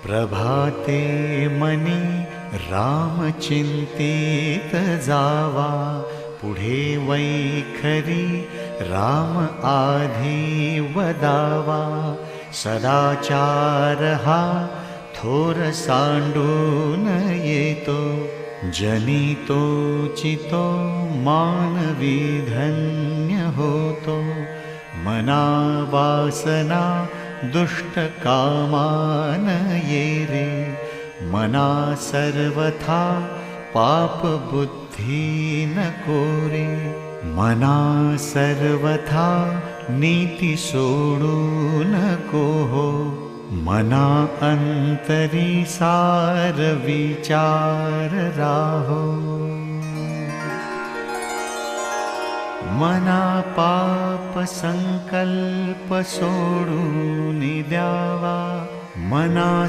प्रभाते मनी राम चिंतित जावा, पुढे वैखरी राम आधी वदावा। सदाचार हा थोर सांडून येतो, जनितो चितो मानवी धन्य होतो। मना वासना दुष्ट कामान ये रे, मना सर्वथा पाप बुद्धि नको रे। मना सर्वथा नीति सोडू नको हो, मना अंतरी सार विचार राहो। मना पाप संकल्प सोडून द्यावा, मना